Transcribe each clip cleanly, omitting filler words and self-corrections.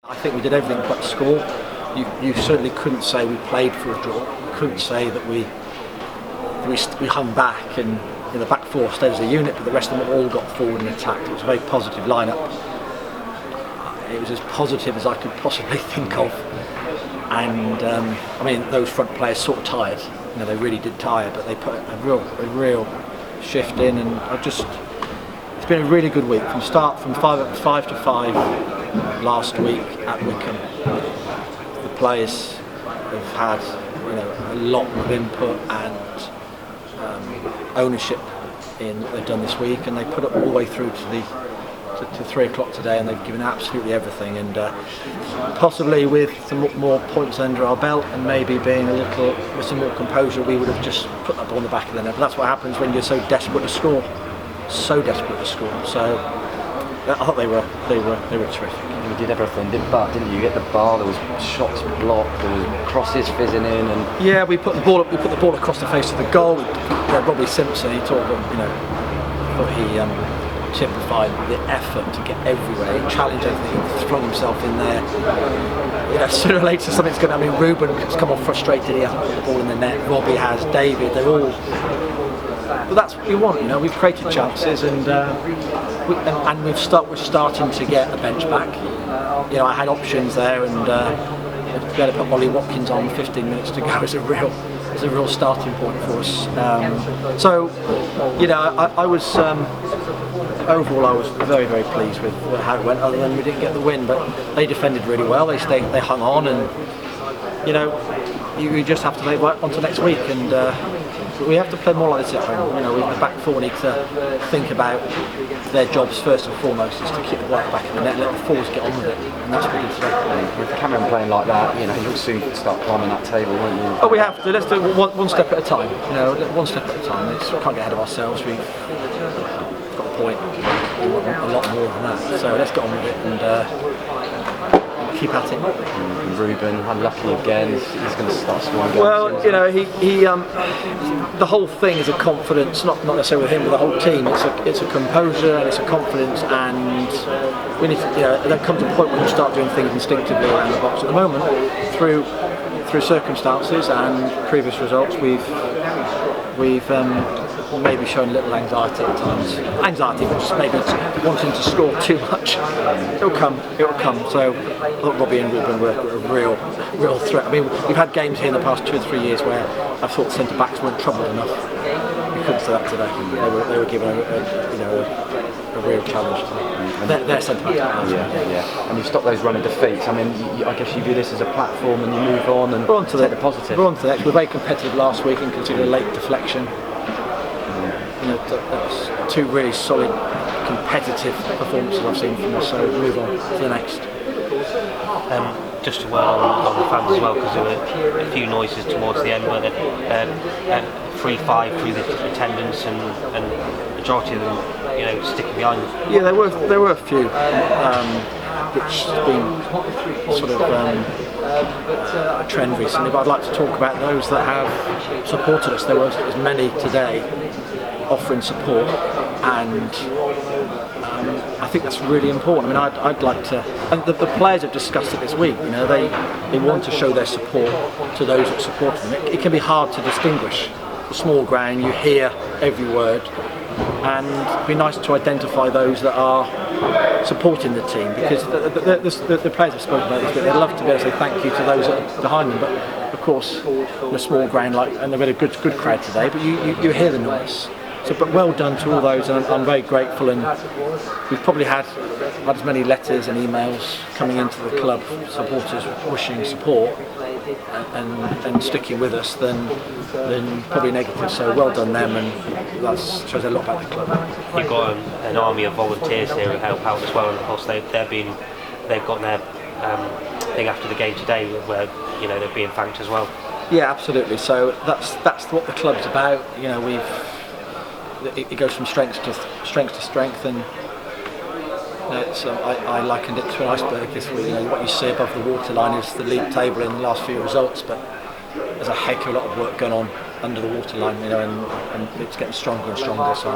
I think we did everything but score. You certainly couldn't say we played for a draw. You couldn't say that we hung back and the back four stayed as a unit, but the rest of them all got forward and attacked. It was a very positive lineup. It was as positive as I could possibly think of. And I mean, those front players sort of tired. They really did tire, but they put a real shift in, and it's been a really good week from start, from 5 to 5 last week at Wickham. The players have had a lot of input and ownership in what they've done this week, and they put it all the way through to 3 o'clock today, and they've given absolutely everything, and possibly with some more points under our belt and maybe being with some more composure, we would have just put that ball in the back of the net. But that's what happens when you're so desperate to score. So I thought they were terrific. You did everything, didn't you? You get the bar. There was shots blocked. There was crosses fizzing in, and yeah, we put the ball across the face of the goal. Robbie Simpson, he thought he typified the effort to get everywhere. He challenged everything. He flung himself in there. Sooner or later something's going to. I mean, Ruben has come off frustrated. He hasn't put the ball in the net. Robbie has. David. They're all. But that's what we want, We've created chances, and we're starting to get a bench back. I had options there, and we had to put Ollie Watkins on 15 minutes to go as a real starting point for us. I was overall I was very, very pleased with how it went. Other than we didn't get the win, but they defended really well. They hung on, and you just have to make right on to next week, and we have to play more like this at home. The back four need to think about their jobs first and foremost is to keep the ball at the back of the net, let the forwards get on with it, and that's what we did today. With Cameron playing like that, you'll soon start climbing that table, won't you? Oh, we have to. Let's do one step at a time. One step at a time. We can't get ahead of ourselves. We've got a point. We want a lot more than that. So let's get on with it and keep at it. Ruben, unlucky again. He's going to start scoring goals. Well, the whole thing is a confidence, not necessarily with him, but the whole team. It's a composure and it's a confidence, and we need to. There comes a point when you start doing things instinctively around the box. At the moment, through circumstances and previous results, we've maybe shown a little anxiety at times. Anxiety, which is maybe wanting to score too much. It'll come. So I thought Robbie and Ruben were a real threat. I mean, we've had games here in the past 2 or 3 years where I thought the centre backs weren't troubled enough. We couldn't say that today. They were given a real challenge to their centre backs. Yeah. And you've stopped those running defeats. I mean, I guess you view this as a platform, and you move on and take the positive. We're on to the next. We were very competitive last week and considered a late deflection. That's 2 really solid, competitive performances I've seen from us. So move on to the next. Just a word on the fans as well, because there were a few noises towards the end, weren't there? 3-5 through the attendance, and majority of them, sticking behind them. Yeah, there were a few, which has been sort of a trend recently. But I'd like to talk about those that have supported us. There was as many today offering support, and I think that's really important. I mean, I'd like to, and the players have discussed it this week. They want to show their support to those that support them. It can be hard to distinguish. The small ground, you hear every word, and it'd be nice to identify those that are supporting the team, because the players have spoken about this, but they'd love to be able to say thank you to those that are behind them. But of course, in a small ground and they've had a good crowd today, but you hear the noise. But well done to all those, and I'm very grateful. And we've probably had as many letters and emails coming into the club, supporters wishing support and sticking with us than probably negative. So well done them, and that shows a lot about the club. You've got an army of volunteers here who help out as well, and of course they've got their thing after the game today where they're being thanked as well. Yeah, absolutely. So that's what the club's about. It goes from strength to strength, and I likened it to an iceberg this week. What you see above the waterline is the league table in the last few results, but there's a heck of a lot of work going on under the waterline, and it's getting stronger and stronger. So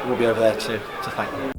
we'll be over there to thank them.